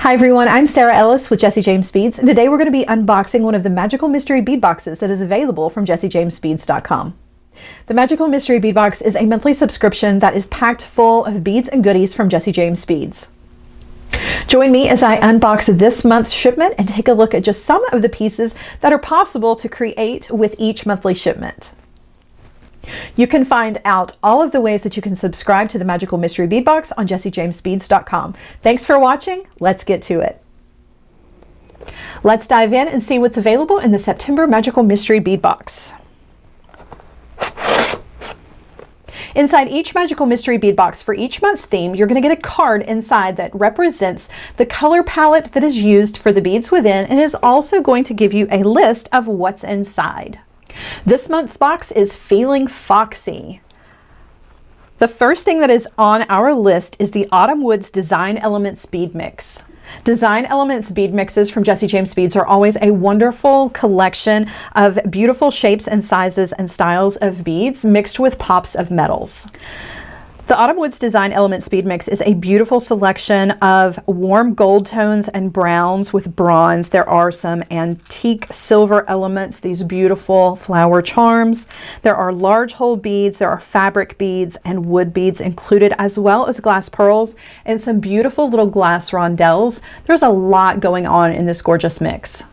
Hi everyone, I'm Sarah Ellis with Jesse James Beads, and today we're going to be unboxing one of the Magical Mystery Bead Boxes that is available from jessejamesbeads.com. The Magical Mystery Bead Box is a monthly subscription that is packed full of beads and goodies from Jesse James Beads. Join me as I unbox this month's shipment and take a look at just some of the pieces that are possible to create with each monthly shipment. You can find out all of the ways that you can subscribe to the Magical Mystery Bead Box on jessejamesbeads.com. Thanks for watching. Let's get to it. Let's dive in and see what's available in the September Magical Mystery Bead Box. Inside each Magical Mystery Bead Box for each month's theme, you're going to get a card inside that represents the color palette that is used for the beads within, and is also going to give you a list of what's inside. This month's box is Feeling Foxy. The first thing that is on our list is the Autumn Woods Design Elements Bead Mix. Design Elements bead mixes from Jesse James Beads are always a wonderful collection of beautiful shapes and sizes and styles of beads mixed with pops of metals. The Autumn Woods Design Elements Bead Mix is a beautiful selection of warm gold tones and browns with bronze. There are some antique silver elements, these beautiful flower charms. There are large hole beads, there are fabric beads and wood beads included, as well as glass pearls and some beautiful little glass rondelles. There's a lot going on in this gorgeous mix.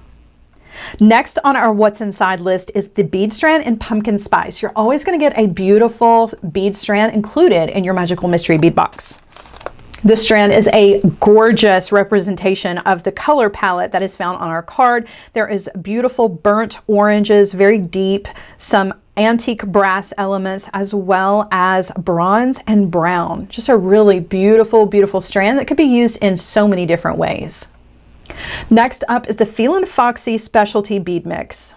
Next on our What's Inside list is the bead strand and pumpkin spice. You're always going to get a beautiful bead strand included in your Magical Mystery Bead Box. This strand is a gorgeous representation of the color palette that is found on our card. There is beautiful burnt oranges, very deep, some antique brass elements, as well as bronze and brown. Just a really beautiful, beautiful strand that could be used in so many different ways. Next up is the Feelin Foxy Specialty Bead Mix.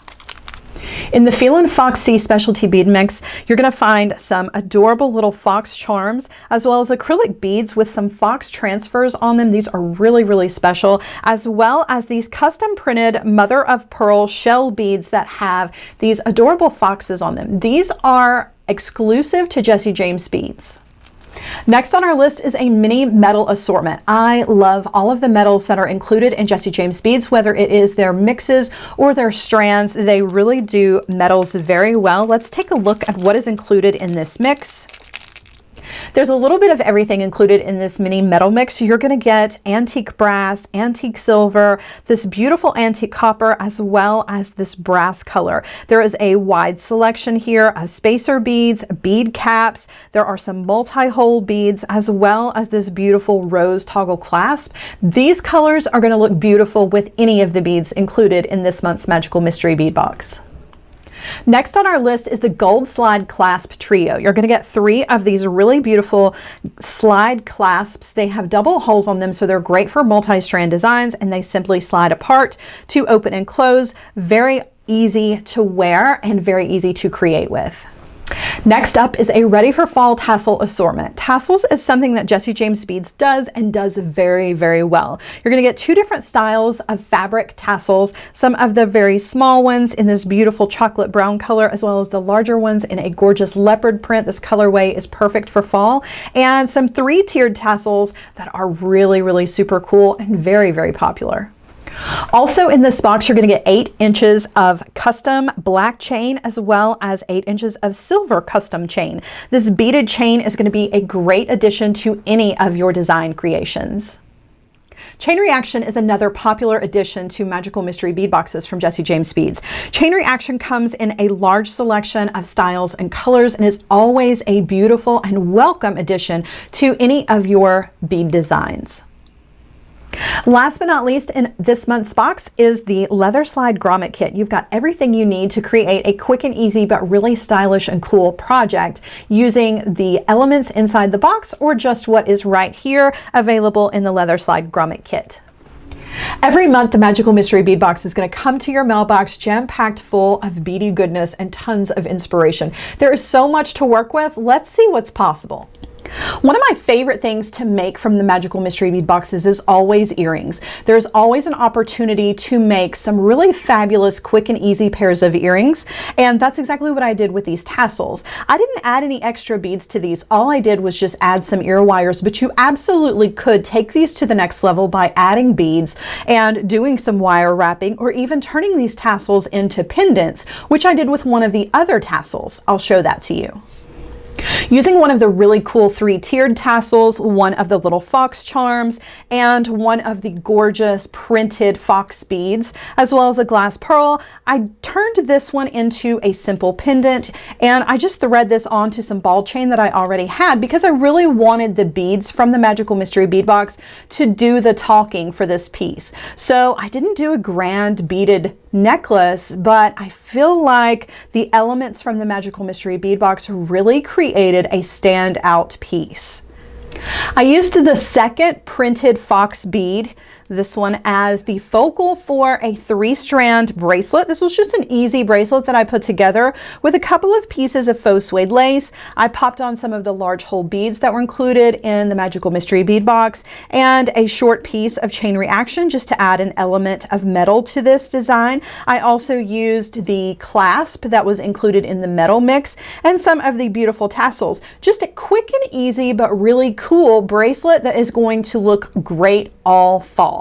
In the Feelin Foxy Specialty Bead Mix, you're going to find some adorable little fox charms, as well as acrylic beads with some fox transfers on them. These are really, really special, as well as these custom printed mother of pearl shell beads that have these adorable foxes on them. These are exclusive to Jesse James Beads. Next on our list is a mini metal assortment. I love all of the metals that are included in Jesse James Beads, whether it is their mixes or their strands. They really do metals very well. Let's take a look at what is included in this mix. There's a little bit of everything included in this mini metal mix. You're going to get antique brass, antique silver, this beautiful antique copper, as well as this brass color. There is a wide selection here of spacer beads, bead caps. There are some multi-hole beads, as well as this beautiful rose toggle clasp. These colors are going to look beautiful with any of the beads included in this month's Magical Mystery Bead Box. Next on our list is the Gold Slide Clasp Trio. You're going to get 3 of these really beautiful slide clasps. They have double holes on them, so they're great for multi-strand designs, and they simply slide apart to open and close. Very easy to wear and very easy to create with. Next up is a Ready for Fall tassel assortment. Tassels is something that Jesse James Beads does, and does very, very well. You're going to get 2 different styles of fabric tassels, some of the very small ones in this beautiful chocolate brown color, as well as the larger ones in a gorgeous leopard print. This colorway is perfect for fall, and some 3-tiered tassels that are really, really super cool and very, very popular. Also in this box, you're going to get 8 inches of custom black chain, as well as 8 inches of silver custom chain. This beaded chain is going to be a great addition to any of your design creations. Chain Reaction is another popular addition to Magical Mystery Bead Boxes from Jesse James Beads. Chain Reaction comes in a large selection of styles and colors, and is always a beautiful and welcome addition to any of your bead designs. Last but not least in this month's box is the Leather Slide Grommet Kit. You've got everything you need to create a quick and easy but really stylish and cool project using the elements inside the box, or just what is right here available in the Leather Slide Grommet Kit. Every month, the Magical Mystery Bead Box is going to come to your mailbox jam-packed full of beady goodness and tons of inspiration. There is so much to work with. Let's see what's possible. One of my favorite things to make from the Magical Mystery Bead Boxes is always earrings. There's always an opportunity to make some really fabulous, quick and easy pairs of earrings, and that's exactly what I did with these tassels. I didn't add any extra beads to these. All I did was just add some ear wires, but you absolutely could take these to the next level by adding beads and doing some wire wrapping, or even turning these tassels into pendants, which I did with one of the other tassels. I'll show that to you. Using one of the really cool 3-tiered tassels, one of the little fox charms, and one of the gorgeous printed fox beads, as well as a glass pearl, I turned this one into a simple pendant, and I just thread this onto some ball chain that I already had because I really wanted the beads from the Magical Mystery Bead Box to do the talking for this piece. So I didn't do a grand beaded necklace, but I feel like the elements from the Magical Mystery Bead Box really created a standout piece. I used the second printed fox bead, this one, as the focal for a 3-strand bracelet. This was just an easy bracelet that I put together with a couple of pieces of faux suede lace. I popped on some of the large hole beads that were included in the Magical Mystery Bead Box and a short piece of chain reaction just to add an element of metal to this design. I also used the clasp that was included in the metal mix and some of the beautiful tassels. Just a quick and easy but really cool bracelet that is going to look great all fall.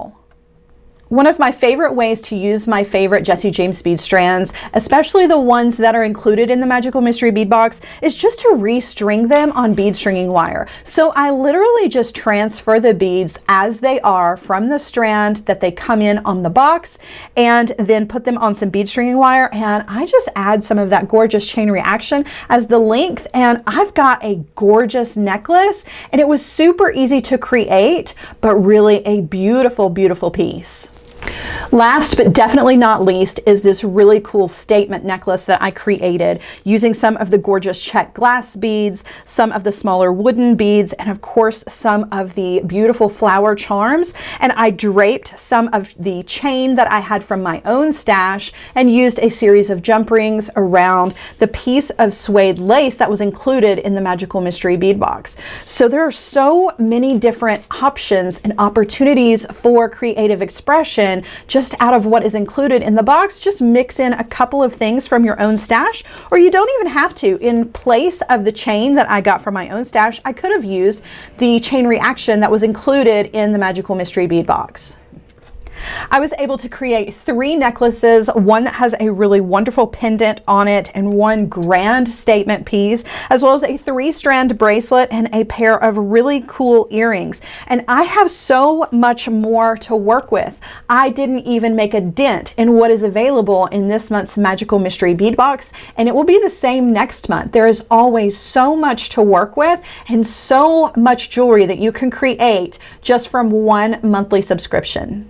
One of my favorite ways to use my favorite Jessie James bead strands, especially the ones that are included in the Magical Mystery Bead Box, is just to restring them on bead stringing wire. So I literally just transfer the beads as they are from the strand that they come in on the box, and then put them on some bead stringing wire, and I just add some of that gorgeous chain reaction as the length, and I've got a gorgeous necklace, and it was super easy to create, but really a beautiful, beautiful piece. Last but definitely not least is this really cool statement necklace that I created using some of the gorgeous check glass beads, some of the smaller wooden beads, and of course some of the beautiful flower charms. And I draped some of the chain that I had from my own stash and used a series of jump rings around the piece of suede lace that was included in the Magical Mystery Bead Box. So there are so many different options and opportunities for creative expression just out of what is included in the box. Just mix in a couple of things from your own stash, or you don't even have to. In place of the chain that I got from my own stash, I could have used the chain reaction that was included in the Magical Mystery Bead Box. I was able to create 3 necklaces, one that has a really wonderful pendant on it and one grand statement piece, as well as a 3-strand bracelet and a pair of really cool earrings. And I have so much more to work with. I didn't even make a dent in what is available in this month's Magical Mystery Bead Box, and it will be the same next month. There is always so much to work with and so much jewelry that you can create just from one monthly subscription.